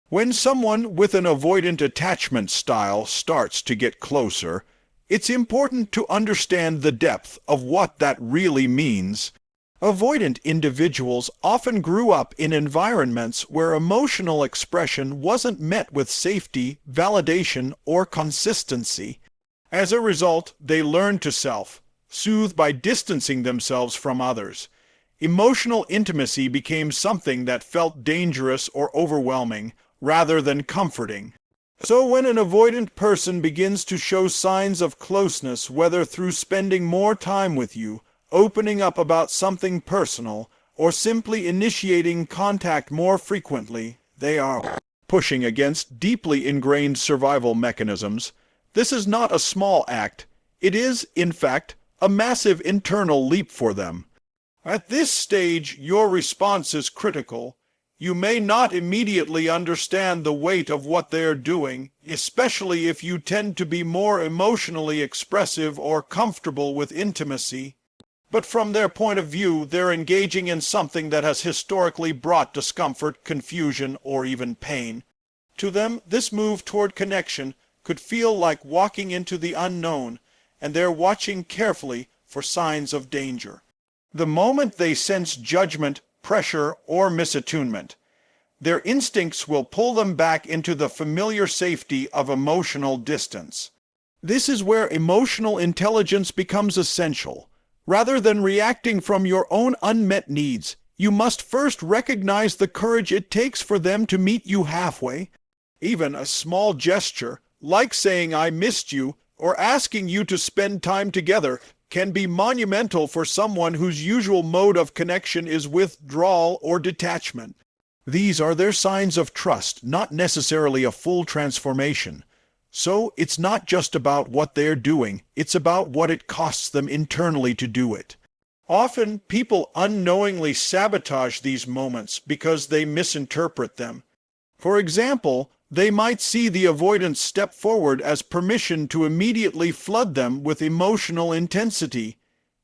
When someone with an avoidant attachment style starts to get closer, it's important to understand the depth of what that really means. Avoidant individuals often grew up in environments where emotional expression wasn't met with safety, validation, or consistency. As a result, they learned to self-soothe by distancing themselves from others. Emotional intimacy became something that felt dangerous or overwhelming, rather than comforting. So when an avoidant person begins to show signs of closeness, whether through spending more time with you, opening up about something personal, or simply initiating contact more frequently, they are pushing against deeply ingrained survival mechanisms. This is not a small act. It is, in fact, a massive internal leap for them. At this stage, your response is critical. You may not immediately understand the weight of what they're doing, especially if you tend to be more emotionally expressive or comfortable with intimacy. But from their point of view, they're engaging in something that has historically brought discomfort, confusion, or even pain. To them, this move toward connection could feel like walking into the unknown, and they're watching carefully for signs of danger. The moment they sense judgment, pressure, or misattunement, their instincts will pull them back into the familiar safety of emotional distance. This is where emotional intelligence becomes essential. Rather than reacting from your own unmet needs, you must first recognize the courage it takes for them to meet you halfway. Even a small gesture, like saying "I missed you" or asking you to spend time together, can be monumental for someone whose usual mode of connection is withdrawal or detachment. These are their signs of trust, not necessarily a full transformation. So it's not just about what they're doing, it's about what it costs them internally to do it. Often, people unknowingly sabotage these moments because they misinterpret them. For example, they might see the avoidance step forward as permission to immediately flood them with emotional intensity,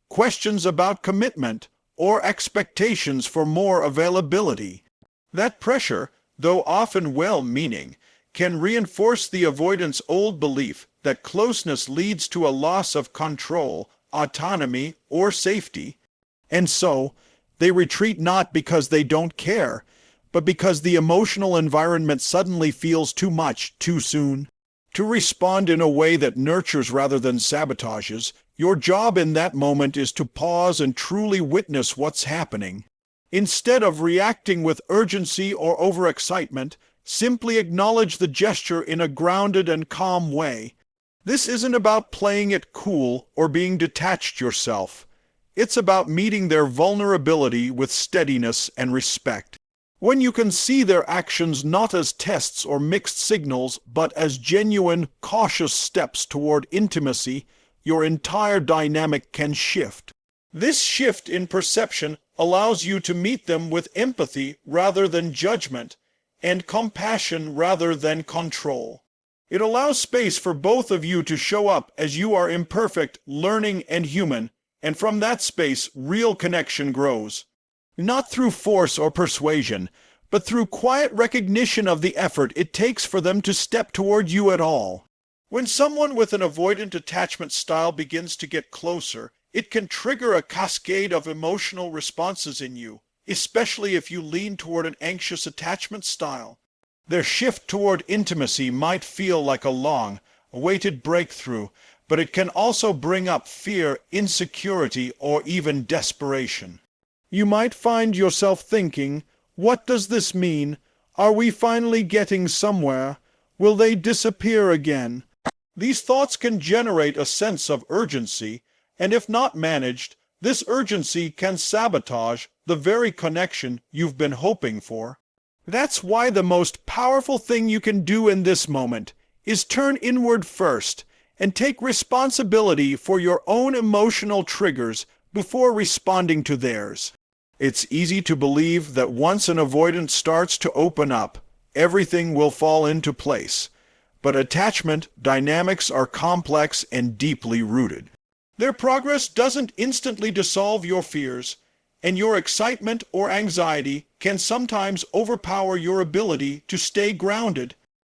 questions about commitment, or expectations for more availability. That pressure, though often well-meaning, can reinforce the avoidant's old belief that closeness leads to a loss of control, autonomy, or safety. And so, they retreat not because they don't care, but because the emotional environment suddenly feels too much, too soon. To respond in a way that nurtures rather than sabotages, your job in that moment is to pause and truly witness what's happening. Instead of reacting with urgency or overexcitement, simply acknowledge the gesture in a grounded and calm way. This isn't about playing it cool or being detached yourself. It's about meeting their vulnerability with steadiness and respect. When you can see their actions not as tests or mixed signals, but as genuine, cautious steps toward intimacy, your entire dynamic can shift. This shift in perception allows you to meet them with empathy rather than judgment, and compassion rather than control. It allows space for both of you to show up as you are imperfect, learning, and human, and from that space, real connection grows. Not through force or persuasion, but through quiet recognition of the effort it takes for them to step toward you at all. When someone with an avoidant attachment style begins to get closer, it can trigger a cascade of emotional responses in you, especially if you lean toward an anxious attachment style. Their shift toward intimacy might feel like a long, awaited breakthrough, but it can also bring up fear, insecurity, or even desperation. You might find yourself thinking, "What does this mean? Are we finally getting somewhere? Will they disappear again?" These thoughts can generate a sense of urgency, and if not managed, this urgency can sabotage the very connection you've been hoping for. That's why the most powerful thing you can do in this moment is turn inward first and take responsibility for your own emotional triggers before responding to theirs. It's easy to believe that once an avoidant starts to open up, everything will fall into place. But attachment dynamics are complex and deeply rooted. Their progress doesn't instantly dissolve your fears. and your excitement or anxiety can sometimes overpower your ability to stay grounded.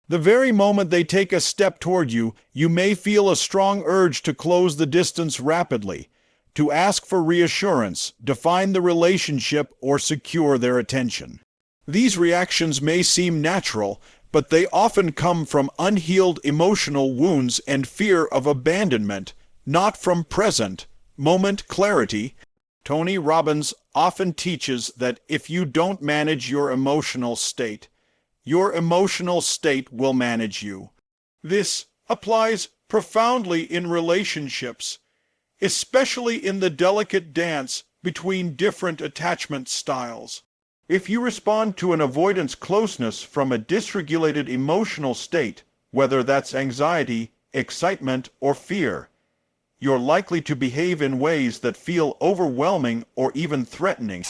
The very moment they take a step toward you, you may feel a strong urge to close the distance rapidly, to ask for reassurance, define the relationship, or secure their attention. These reactions may seem natural, but they often come from unhealed emotional wounds and fear of abandonment, not from present moment clarity. Tony Robbins often teaches that if you don't manage your emotional state will manage you. This applies profoundly in relationships, especially in the delicate dance between different attachment styles. If you respond to an avoidance closeness from a dysregulated emotional state, whether that's anxiety, excitement, or fear, you're likely to behave in ways that feel overwhelming or even threatening.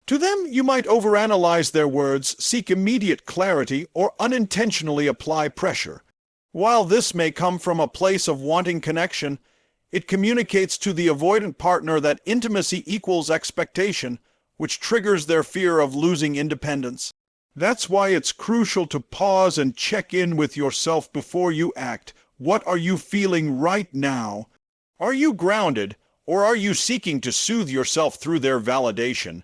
To them, you might overanalyze their words, seek immediate clarity, or unintentionally apply pressure. While this may come from a place of wanting connection, it communicates to the avoidant partner that intimacy equals expectation, which triggers their fear of losing independence. That's why it's crucial to pause and check in with yourself before you act. What are you feeling right now? Are you grounded, or are you seeking to soothe yourself through their validation?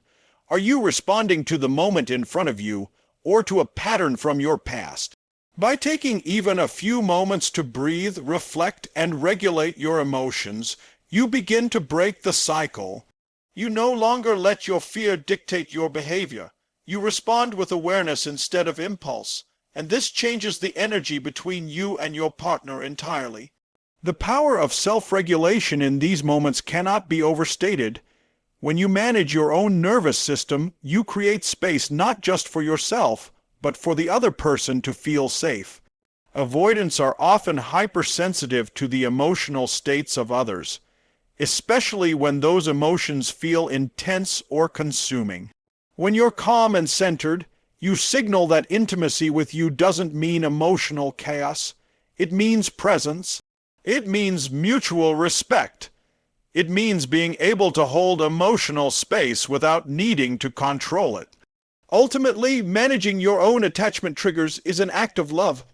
Are you responding to the moment in front of you, or to a pattern from your past? By taking even a few moments to breathe, reflect, and regulate your emotions, you begin to break the cycle. You no longer let your fear dictate your behavior. You respond with awareness instead of impulse, and this changes the energy between you and your partner entirely. The power of self-regulation in these moments cannot be overstated. When you manage your own nervous system, you create space not just for yourself, but for the other person to feel safe. Avoidants are often hypersensitive to the emotional states of others, especially when those emotions feel intense or consuming. When you're calm and centered, you signal that intimacy with you doesn't mean emotional chaos. It means presence. It means mutual respect. It means being able to hold emotional space without needing to control it. Ultimately, managing your own attachment triggers is an act of love,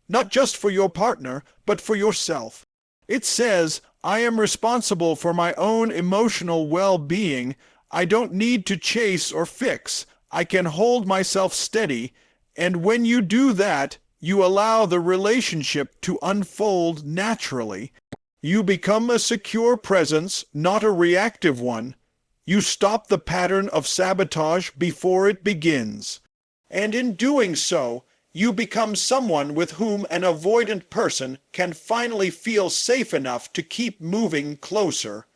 not just for your partner, but for yourself. It says, I am responsible for my own emotional well-being. I don't need to chase or fix. I can hold myself steady. And when you do that, you allow the relationship to unfold naturally. You become a secure presence, not a reactive one. You stop the pattern of sabotage before it begins. And in doing so, you become someone with whom an avoidant person can finally feel safe enough to keep moving closer.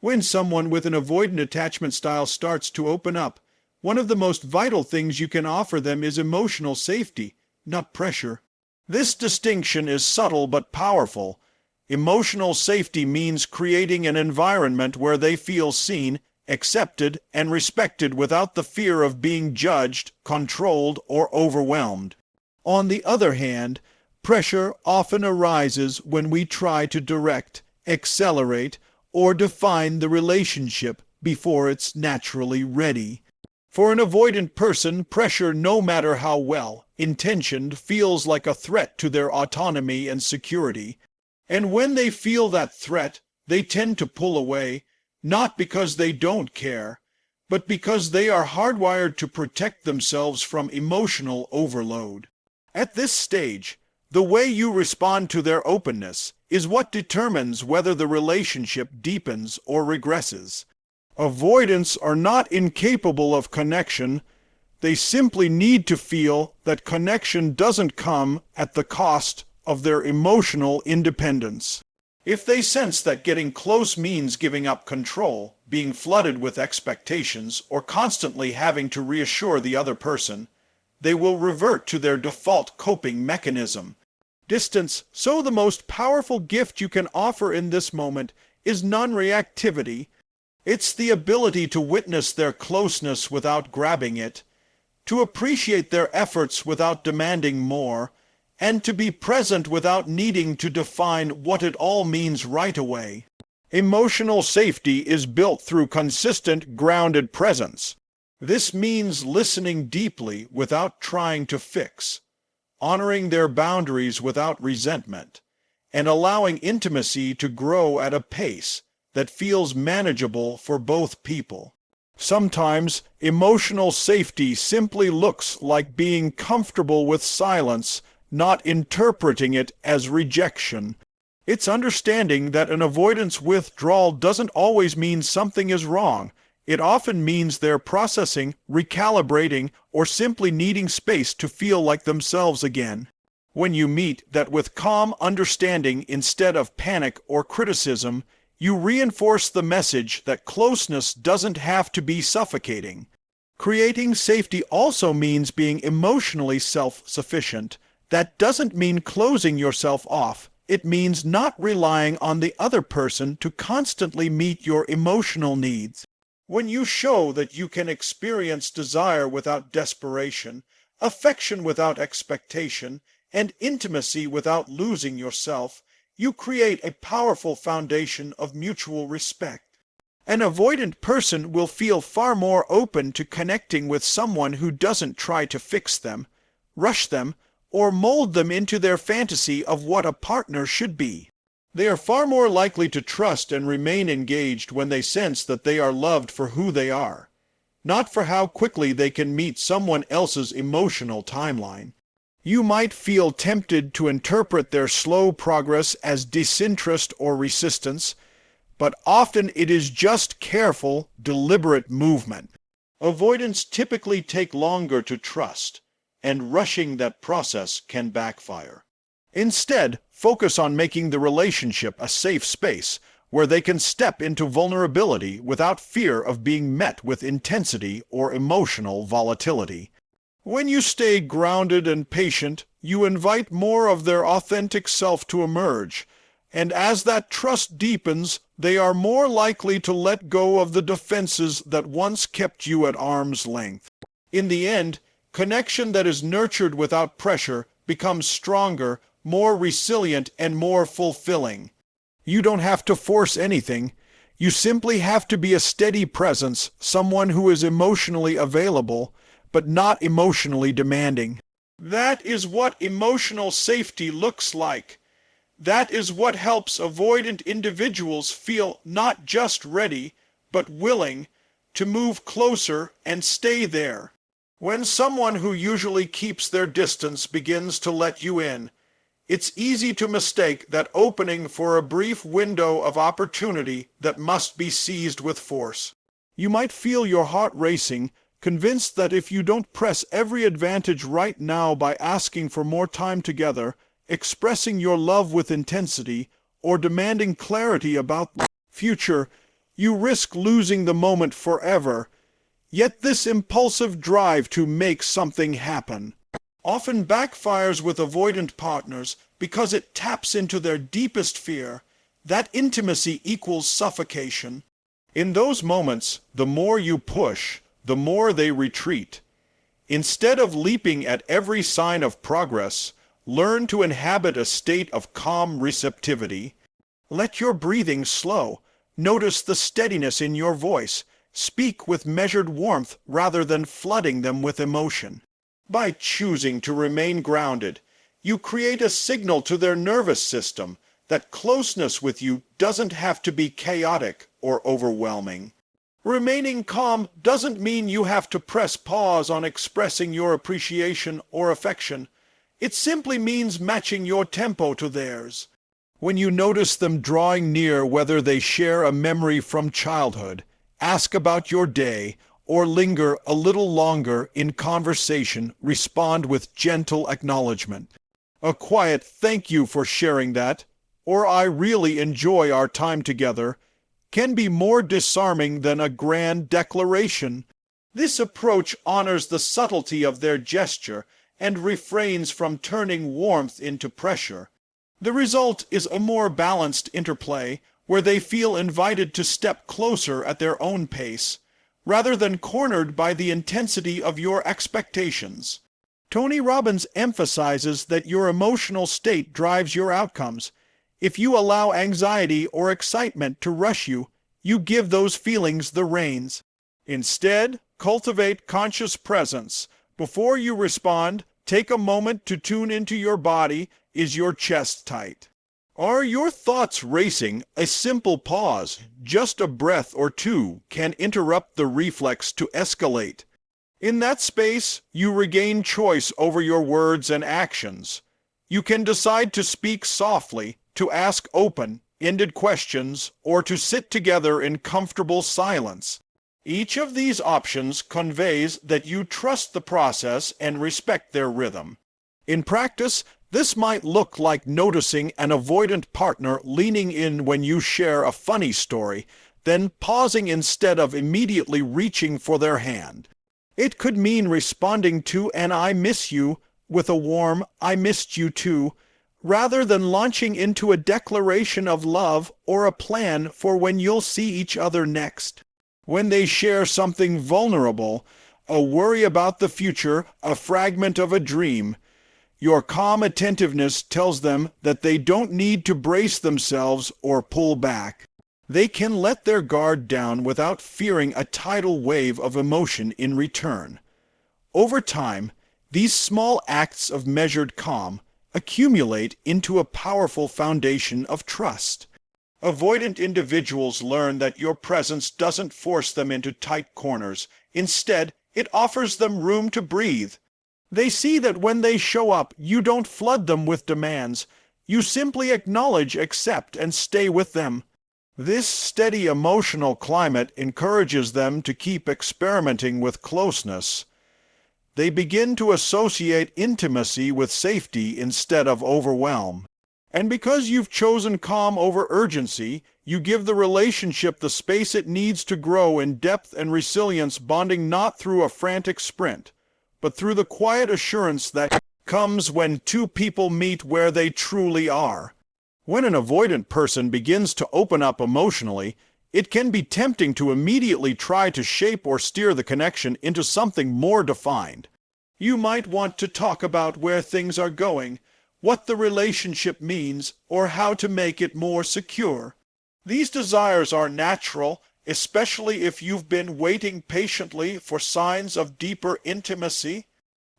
When someone with an avoidant attachment style starts to open up, one of the most vital things you can offer them is emotional safety, not pressure. This distinction is subtle but powerful. Emotional safety means creating an environment where they feel seen, accepted, and respected without the fear of being judged, controlled, or overwhelmed. On the other hand, pressure often arises when we try to direct, accelerate, or define the relationship before it's naturally ready. For an avoidant person, pressure, no matter how well intentioned, feels like a threat to their autonomy and security. And when they feel that threat, they tend to pull away, not because they don't care, but because they are hardwired to protect themselves from emotional overload. At this stage, the way you respond to their openness is what determines whether the relationship deepens or regresses. Avoidants are not incapable of connection. They simply need to feel that connection doesn't come at the cost of their emotional independence. If they sense that getting close means giving up control, being flooded with expectations, or constantly having to reassure the other person, they will revert to their default coping mechanism, distance. So the most powerful gift you can offer in this moment is non-reactivity. It's the ability to witness their closeness without grabbing it, to appreciate their efforts without demanding more, and to be present without needing to define what it all means right away. Emotional safety is built through consistent, grounded presence. This means listening deeply without trying to fix, honoring their boundaries without resentment, and allowing intimacy to grow at a pace that feels manageable for both people. Sometimes emotional safety simply looks like being comfortable with silence, not interpreting it as rejection. It's understanding that an avoidance withdrawal doesn't always mean something is wrong. It often means they're processing, recalibrating, or simply needing space to feel like themselves again. When you meet that with calm understanding instead of panic or criticism, you reinforce the message that closeness doesn't have to be suffocating. Creating safety also means being emotionally self-sufficient. That doesn't mean closing yourself off. It means not relying on the other person to constantly meet your emotional needs. When you show that you can experience desire without desperation, affection without expectation, and intimacy without losing yourself, you create a powerful foundation of mutual respect. An avoidant person will feel far more open to connecting with someone who doesn't try to fix them, rush them, or mold them into their fantasy of what a partner should be. They are far more likely to trust and remain engaged when they sense that they are loved for who they are, not for how quickly they can meet someone else's emotional timeline. You might feel tempted to interpret their slow progress as disinterest or resistance, but often it is just careful, deliberate movement. Avoidants typically take longer to trust, and rushing that process can backfire. Instead, focus on making the relationship a safe space where they can step into vulnerability without fear of being met with intensity or emotional volatility. When you stay grounded and patient, you invite more of their authentic self to emerge, and as that trust deepens, they are more likely to let go of the defenses that once kept you at arm's length. In the end, connection that is nurtured without pressure becomes stronger, more resilient, and more fulfilling. You don't have to force anything. You simply have to be a steady presence, someone who is emotionally available, but not emotionally demanding. That is what emotional safety looks like. That is what helps avoidant individuals feel not just ready, but willing to move closer and stay there. When someone who usually keeps their distance begins to let you in, it's easy to mistake that opening for a brief window of opportunity that must be seized with force. You might feel your heart racing, convinced that if you don't press every advantage right now by asking for more time together, expressing your love with intensity, or demanding clarity about the future, you risk losing the moment forever. Yet this impulsive drive to make something happen often backfires with avoidant partners because it taps into their deepest fear. That intimacy equals suffocation. In those moments, the more you push, the more they retreat. Instead of leaping at every sign of progress, learn to inhabit a state of calm receptivity. Let your breathing slow. Notice the steadiness in your voice. Speak with measured warmth rather than flooding them with emotion. By choosing to remain grounded, you create a signal to their nervous system that closeness with you doesn't have to be chaotic or overwhelming. Remaining calm doesn't mean you have to press pause on expressing your appreciation or affection. It simply means matching your tempo to theirs. When you notice them drawing near, whether they share a memory from childhood, ask about your day, or linger a little longer in conversation, respond with gentle acknowledgement. A quiet "thank you for sharing that," or "I really enjoy our time together," can be more disarming than a grand declaration. This approach honors the subtlety of their gesture and refrains from turning warmth into pressure. The result is a more balanced interplay where they feel invited to step closer at their own pace, rather than cornered by the intensity of your expectations. Tony Robbins emphasizes that your emotional state drives your outcomes. If you allow anxiety or excitement to rush you, you give those feelings the reins. Instead, cultivate conscious presence. Before you respond, take a moment to tune into your body. Is your chest tight? Are your thoughts racing? A simple pause, just a breath or two, can interrupt the reflex to escalate. In that space, you regain choice over your words and actions. You can decide to speak softly, to ask open-ended questions, or to sit together in comfortable silence. Each of these options conveys that you trust the process and respect their rhythm. In practice, this might look like noticing an avoidant partner leaning in when you share a funny story, then pausing instead of immediately reaching for their hand. It could mean responding to an "I miss you" with a warm "I missed you too," rather than launching into a declaration of love or a plan for when you'll see each other next. When they share something vulnerable, a worry about the future, a fragment of a dream, your calm attentiveness tells them that they don't need to brace themselves or pull back. They can let their guard down without fearing a tidal wave of emotion in return. Over time, these small acts of measured calm accumulate into a powerful foundation of trust. Avoidant individuals learn that your presence doesn't force them into tight corners. Instead, it offers them room to breathe. They see that when they show up, you don't flood them with demands. You simply acknowledge, accept, and stay with them. This steady emotional climate encourages them to keep experimenting with closeness. They begin to associate intimacy with safety instead of overwhelm. And because you've chosen calm over urgency, you give the relationship the space it needs to grow in depth and resilience, bonding not through a frantic sprint, but through the quiet assurance that comes when two people meet where they truly are. When an avoidant person begins to open up emotionally, it can be tempting to immediately try to shape or steer the connection into something more defined. You might want to talk about where things are going, what the relationship means, or how to make it more secure. These desires are natural, especially if you've been waiting patiently for signs of deeper intimacy.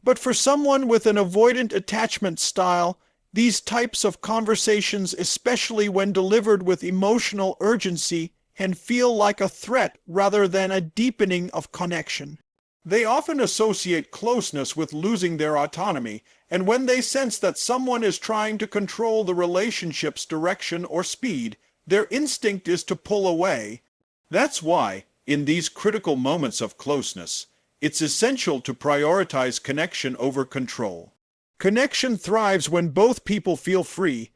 But for someone with an avoidant attachment style, these types of conversations, especially when delivered with emotional urgency, can feel like a threat rather than a deepening of connection. They often associate closeness with losing their autonomy, and when they sense that someone is trying to control the relationship's direction or speed, their instinct is to pull away. That's why, in these critical moments of closeness, it's essential to prioritize connection over control. Connection thrives when both people feel free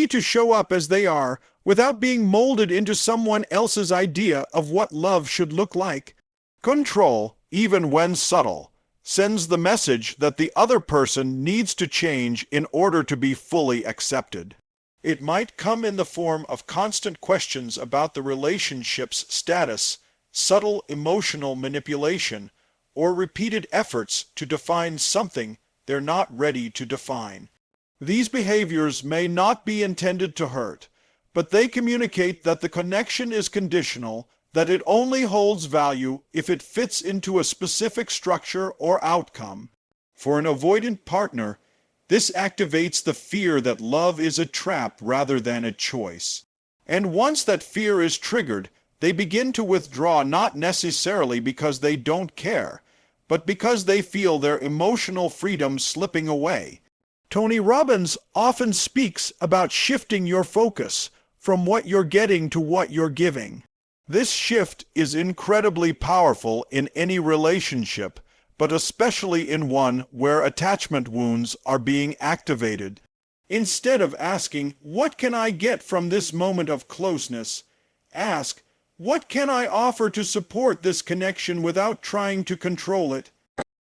to show up as they are, without being molded into someone else's idea of what love should look like. Control, even when subtle, sends the message that the other person needs to change in order to be fully accepted. It might come in the form of constant questions about the relationship's status, subtle emotional manipulation, or repeated efforts to define something they're not ready to define. These behaviors may not be intended to hurt, but they communicate that the connection is conditional, that it only holds value if it fits into a specific structure or outcome. For an avoidant partner, this activates the fear that love is a trap rather than a choice. And once that fear is triggered, they begin to withdraw, not necessarily because they don't care, but because they feel their emotional freedom slipping away. Tony Robbins often speaks about shifting your focus from what you're getting to what you're giving. This shift is incredibly powerful in any relationship, but especially in one where attachment wounds are being activated. Instead of asking, "What can I get from this moment of closeness?" ask, "What can I offer to support this connection without trying to control it?"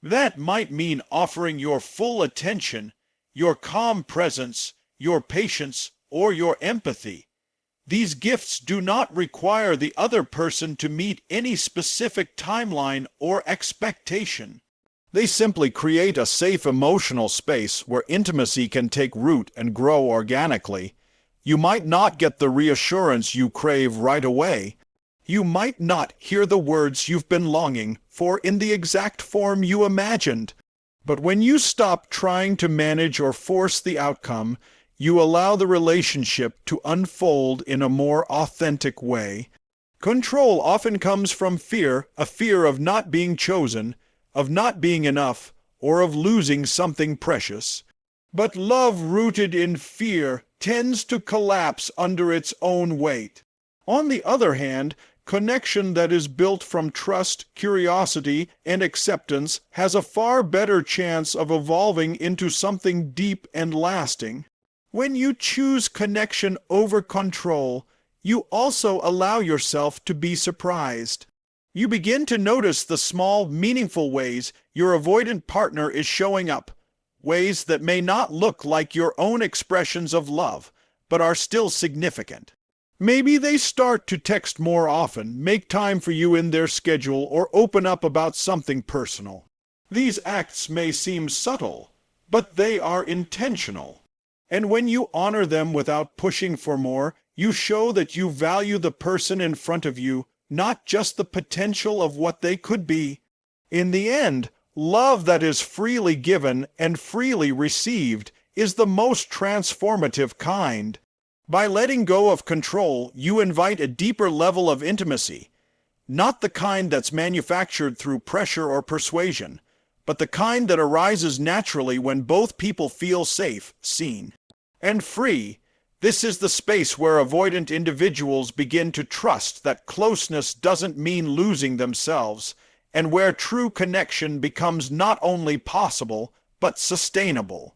That might mean offering your full attention, your calm presence, your patience, or your empathy. These gifts do not require the other person to meet any specific timeline or expectation. They simply create a safe emotional space where intimacy can take root and grow organically. You might not get the reassurance you crave right away. You might not hear the words you've been longing for in the exact form you imagined. But when you stop trying to manage or force the outcome, you allow the relationship to unfold in a more authentic way. Control often comes from fear, a fear of not being chosen, of not being enough, or of losing something precious. But love rooted in fear tends to collapse under its own weight. On the other hand, connection that is built from trust, curiosity, and acceptance has a far better chance of evolving into something deep and lasting. When you choose connection over control, you also allow yourself to be surprised. You begin to notice the small, meaningful ways your avoidant partner is showing up, ways that may not look like your own expressions of love, but are still significant. Maybe they start to text more often, make time for you in their schedule, or open up about something personal. These acts may seem subtle, but they are intentional. And when you honor them without pushing for more, you show that you value the person in front of you, not just the potential of what they could be. In the end, love that is freely given and freely received is the most transformative kind. By letting go of control, you invite a deeper level of intimacy, not the kind that's manufactured through pressure or persuasion, but the kind that arises naturally when both people feel safe, seen, and free. This is the space where avoidant individuals begin to trust that closeness doesn't mean losing themselves, and where true connection becomes not only possible, but sustainable.